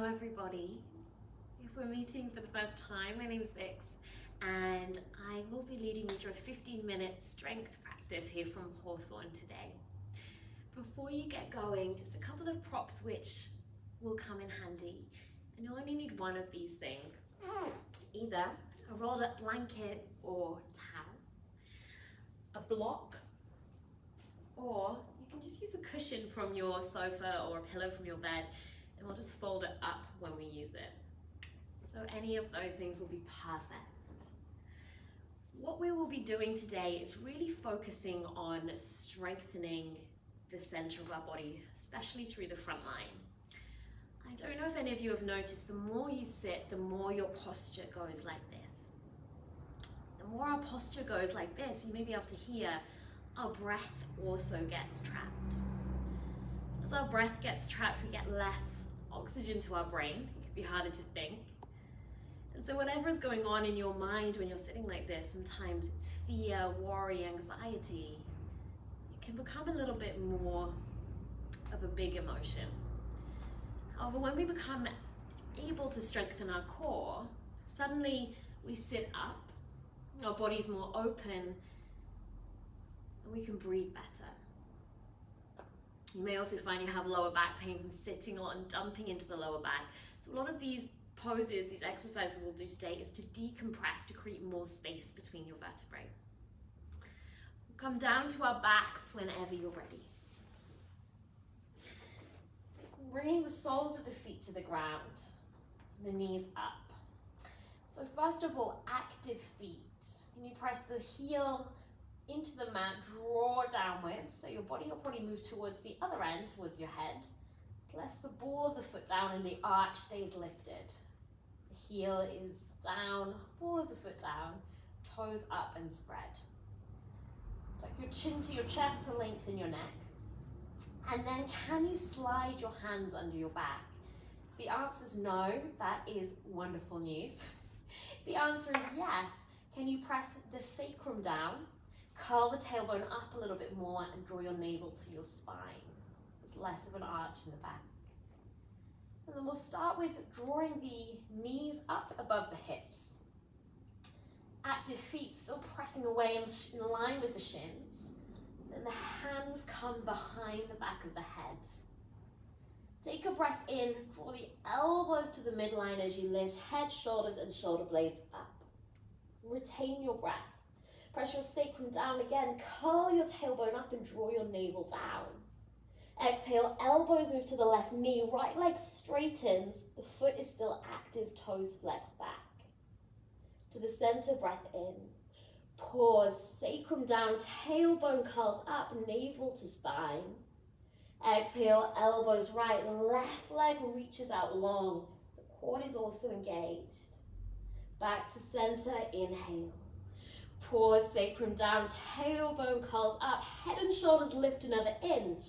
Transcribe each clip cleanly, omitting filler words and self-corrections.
everybody. If we're meeting for the first time, my name is Vix and I will be leading you through a 15-minute strength practice here from Hawthorne today. Before you get going, just a couple of props which will come in handy, and you'll only need one of these things. Either a rolled up blanket or towel, a block, or you can just use a cushion from your sofa or a pillow from your bed, and we'll just fold it up when we use it. So any of those things will be perfect. What we will be doing today is really focusing on strengthening the center of our body, especially through the front line. I don't know if any of you have noticed, the more you sit, the more your posture goes like this. The more our posture goes like this, you may be able to hear our breath also gets trapped. As our breath gets trapped, we get less oxygen to our brain. It can be harder to think. And so whatever is going on in your mind when you're sitting like this, sometimes it's fear, worry, anxiety. It can become a little bit more of a big emotion. However, when we become able to strengthen our core, suddenly we sit up, our body's more open, and we can breathe better. You may also find you have lower back pain from sitting a lot and dumping into the lower back. So a lot of these poses, these exercises we'll do today is to decompress, to create more space between your vertebrae. We'll come down to our backs whenever you're ready. Bringing the soles of the feet to the ground, the knees up. So first of all, active feet. Can you press the heel into the mat, draw downwards, so your body will probably move towards the other end, towards your head. Press the ball of the foot down and the arch stays lifted. The heel is down, ball of the foot down, toes up and spread. Tuck your chin to your chest to lengthen your neck. And then can you slide your hands under your back? The answer is no, that is wonderful news. The answer is yes. Can you press the sacrum down? Curl the tailbone up a little bit more and draw your navel to your spine. There's less of an arch in the back. And then we'll start with drawing the knees up above the hips. Active feet still pressing away in line with the shins. Then the hands come behind the back of the head. Take a breath in, draw the elbows to the midline as you lift head, shoulders, and shoulder blades up. Retain your breath. Press your sacrum down again, curl your tailbone up and draw your navel down. Exhale, elbows move to the left knee, right leg straightens, the foot is still active, toes flex back. To the center, breath in. Pause, sacrum down, tailbone curls up, navel to spine. Exhale, elbows right, left leg reaches out long, the quad is also engaged. Back to center, inhale. Pause, sacrum down, tailbone curls up, head and shoulders lift another inch.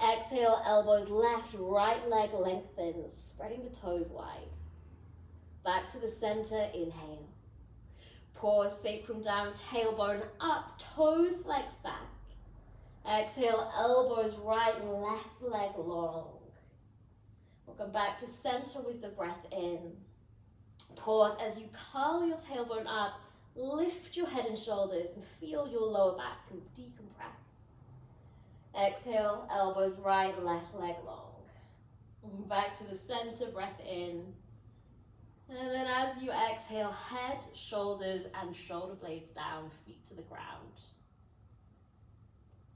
Exhale, elbows left, right leg lengthens, spreading the toes wide. Back to the center, inhale. Pause, sacrum down, tailbone up, toes flex back. Exhale, elbows right, left leg long. We'll come back to center with the breath in. Pause as you curl your tailbone up, lift your head and shoulders and feel your lower back and decompress. Exhale, elbows right, left leg long. Back to the center, breath in. And then as you exhale, head, shoulders, and shoulder blades down, feet to the ground.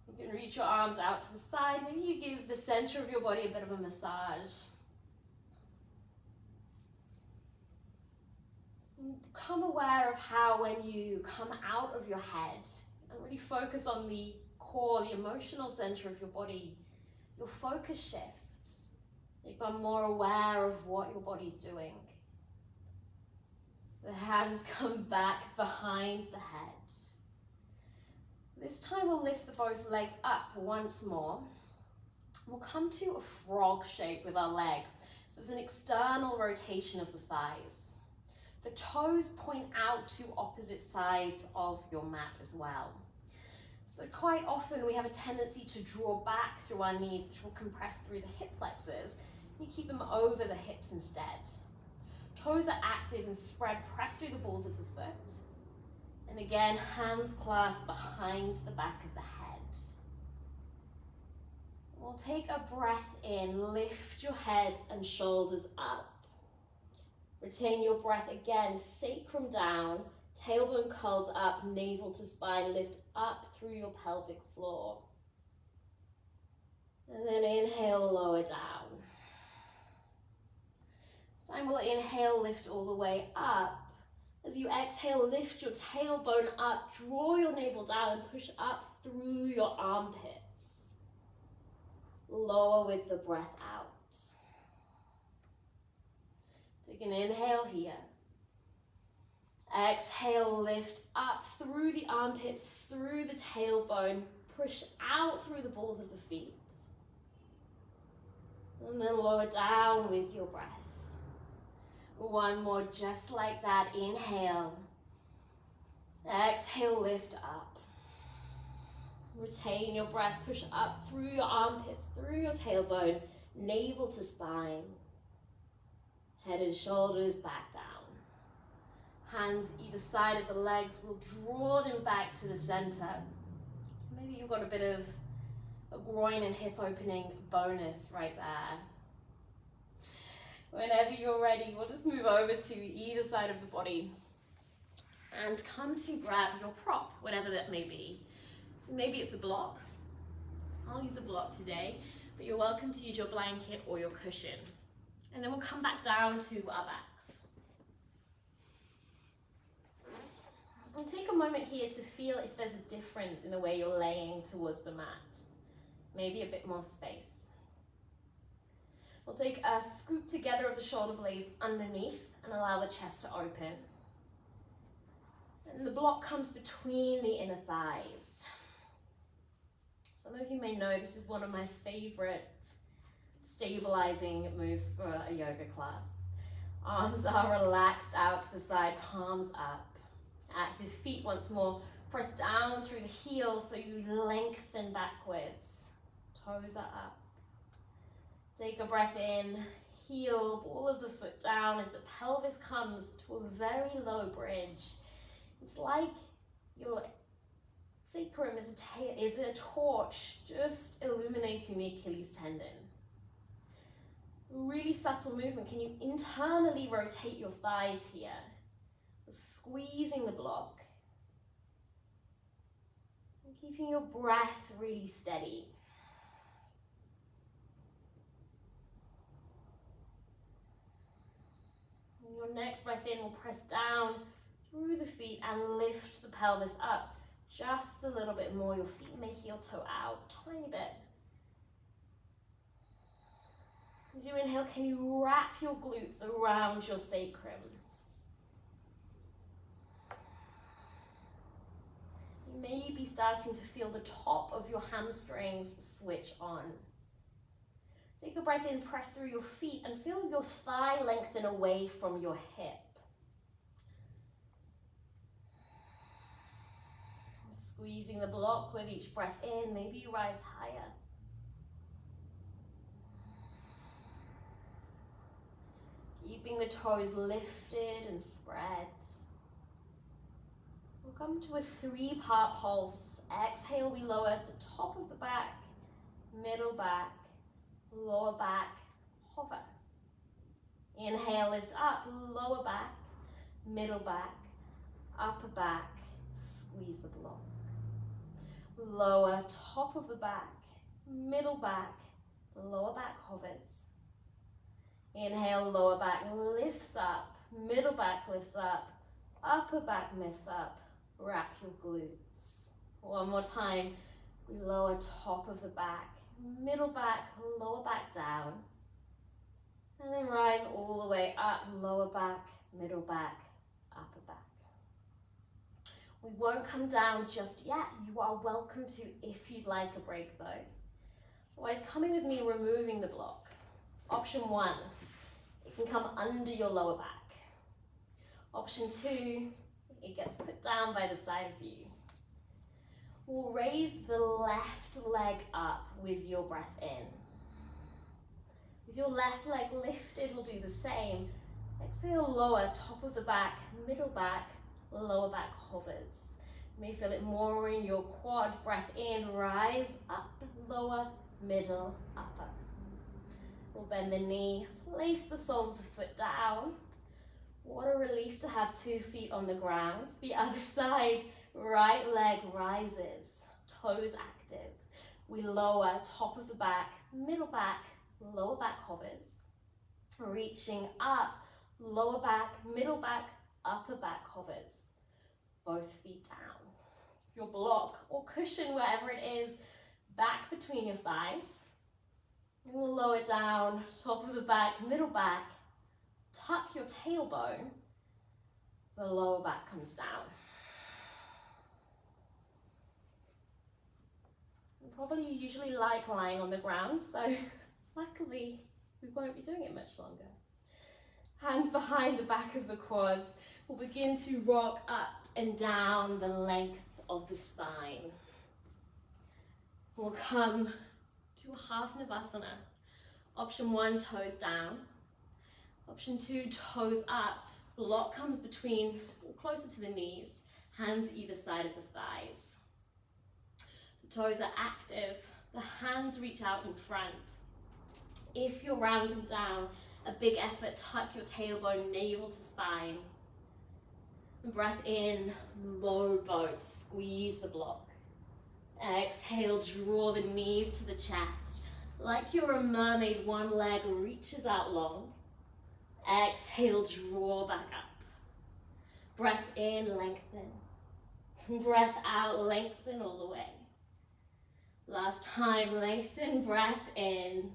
You can reach your arms out to the side. Maybe you give the center of your body a bit of a massage. Become aware of how when you come out of your head and really focus on the core, the emotional center of your body, your focus shifts. You become more aware of what your body's doing. The hands come back behind the head. This time we'll lift both legs up once more. We'll come to a frog shape with our legs. So it's an external rotation of the thighs. The toes point out to opposite sides of your mat as well. So quite often we have a tendency to draw back through our knees, which will compress through the hip flexors. You keep them over the hips instead. Toes are active and spread, press through the balls of the foot. And again, hands clasped behind the back of the head. We'll take a breath in, lift your head and shoulders up. Retain your breath again, sacrum down, tailbone curls up, navel to spine, lift up through your pelvic floor. And then inhale, lower down. This time we'll inhale, lift all the way up. As you exhale, lift your tailbone up, draw your navel down and push up through your armpits. Lower with the breath out. Take an inhale here. Exhale, lift up through the armpits, through the tailbone, push out through the balls of the feet. And then lower down with your breath. One more just like that. Inhale. Exhale, lift up. Retain your breath. Push up through your armpits, through your tailbone, navel to spine. Head and shoulders back down. Hands either side of the legs. We'll draw them back to the center. Maybe you've got a bit of a groin and hip opening bonus right there. Whenever you're ready, we'll just move over to either side of the body and come to grab your prop, whatever that may be. So maybe it's a block. I'll use a block today, but you're welcome to use your blanket or your cushion. And then we'll come back down to our backs. And take a moment here to feel if there's a difference in the way you're laying towards the mat. Maybe a bit more space. We'll take a scoop together of the shoulder blades underneath and allow the chest to open. And the block comes between the inner thighs. Some of you may know this is one of my favorite stabilizing moves for a yoga class. Arms are relaxed out to the side, palms up. Active feet once more. Press down through the heels so you lengthen backwards. Toes are up. Take a breath in, heel, ball of the foot down as the pelvis comes to a very low bridge. It's like your sacrum is a torch just illuminating the Achilles tendon. Really subtle movement. Can you internally rotate your thighs here? Squeezing the block. And keeping your breath really steady. Your next breath in will press down through the feet and lift the pelvis up just a little bit more. Your feet may heel toe out, tiny bit. As you inhale, can you wrap your glutes around your sacrum? You may be starting to feel the top of your hamstrings switch on. Take a breath in, press through your feet and feel your thigh lengthen away from your hip. Squeezing the block with each breath in, maybe you rise higher. Keeping the toes lifted and spread. We'll come to a 3-part pulse. Exhale, we lower the top of the back, middle back, lower back, hover. Inhale, lift up, lower back, middle back, upper back, squeeze the block. Lower, top of the back, middle back, lower back hovers. Inhale, lower back lifts up, middle back lifts up, upper back lifts up, wrap your glutes. One more time, we lower top of the back, middle back, lower back down. And then rise all the way up, lower back, middle back, upper back. We won't come down just yet. You are welcome to if you'd like a break though. Otherwise, coming with me, removing the block. Option 1, it can come under your lower back. Option 2, it gets put down by the side of you. We'll raise the left leg up with your breath in. With your left leg lifted, we'll do the same. Exhale, lower, top of the back, middle back, lower back hovers. You may feel it more in your quad. Breath in, rise, up, lower, middle, upper. We'll bend the knee, place the sole of the foot down. What a relief to have 2 feet on the ground. The other side, right leg rises, toes active. We lower, top of the back, middle back, lower back hovers. Reaching up, lower back, middle back, upper back hovers. Both feet down. Your block or cushion, wherever it is, back between your thighs. And we'll lower down, top of the back, middle back. Tuck your tailbone. The lower back comes down. And probably you usually like lying on the ground, so luckily we won't be doing it much longer. Hands behind the back of the quads. We'll begin to rock up and down the length of the spine. We'll come to half Navasana. Option 1, toes down. Option 2, toes up. Block comes between, closer to the knees. Hands either side of the thighs. The toes are active. The hands reach out in front. If you're rounding down, a big effort, tuck your tailbone, navel to spine. Breath in, low boat, squeeze the block. Exhale, draw the knees to the chest. Like you're a mermaid, one leg reaches out long. Exhale, draw back up. Breath in, lengthen. Breath out, lengthen all the way. Last time, lengthen, breath in.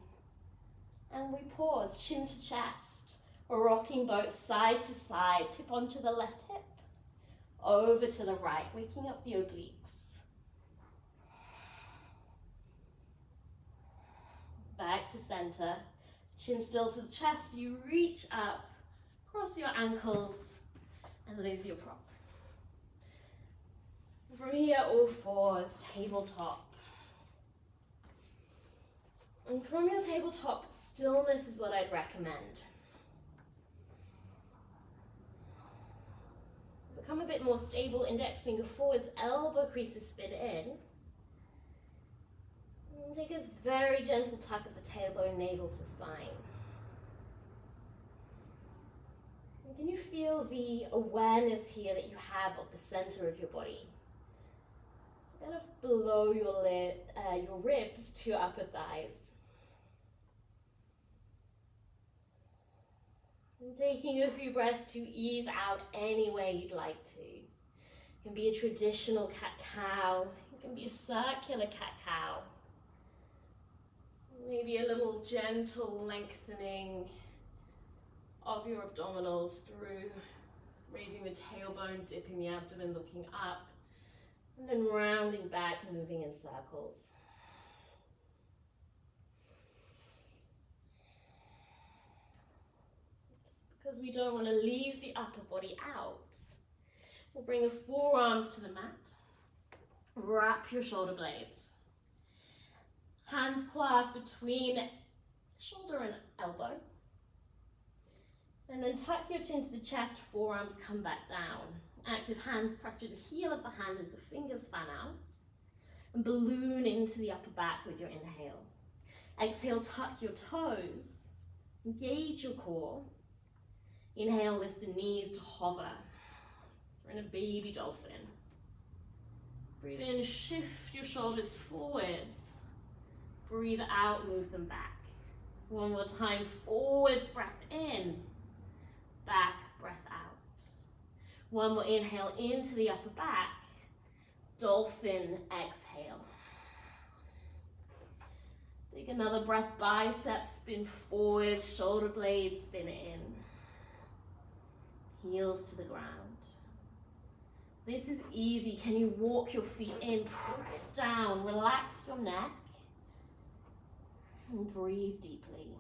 And we pause, chin to chest. A rocking boat side to side, tip onto the left hip. Over to the right, waking up the obliques. Back to center. Chin still to the chest. You reach up, cross your ankles, and lose your prop. From here, all fours, tabletop. And from your tabletop, stillness is what I'd recommend. Become a bit more stable, index finger forwards, elbow creases spin in. And take a very gentle tuck of the tailbone, navel to spine. And can you feel the awareness here that you have of the center of your body? So kind of below your ribs to your upper thighs. And taking a few breaths to ease out any way you'd like to. It can be a traditional cat-cow. It can be a circular cat-cow. Maybe a little gentle lengthening of your abdominals through raising the tailbone, dipping the abdomen, looking up, and then rounding back, moving in circles. Because we don't want to leave the upper body out, we'll bring the forearms to the mat. Wrap your shoulder blades. Hands clasped between shoulder and elbow. And then tuck your chin to the chest, forearms come back down. Active hands press through the heel of the hand as the fingers fan out. And balloon into the upper back with your inhale. Exhale, tuck your toes. Engage your core. Inhale, lift the knees to hover. We're in a baby dolphin. Breathe in, shift your shoulders forwards. Breathe out, move them back. One more time, forwards, breath in. Back, breath out. One more inhale into the upper back. Dolphin, exhale. Take another breath, biceps spin forward, shoulder blades spin in. Heels to the ground. This is easy. Can you walk your feet in, press down, relax your neck, and breathe deeply.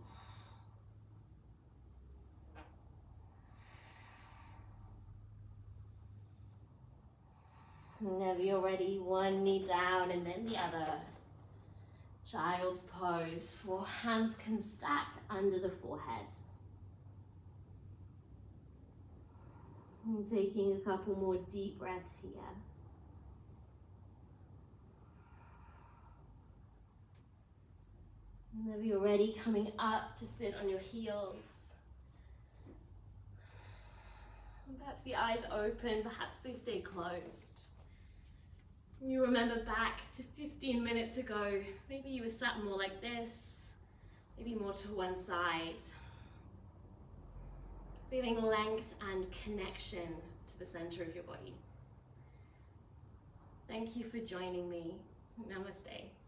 Whenever you're ready, one knee down and then the other. Child's pose. 4 hands can stack under the forehead. And taking a couple more deep breaths here. Whenever you're ready, coming up to sit on your heels. And perhaps the eyes open, perhaps they stay closed. You remember back to 15 minutes ago, maybe you were sat more like this, maybe more to one side. Feeling length and connection to the center of your body. Thank you for joining me. Namaste.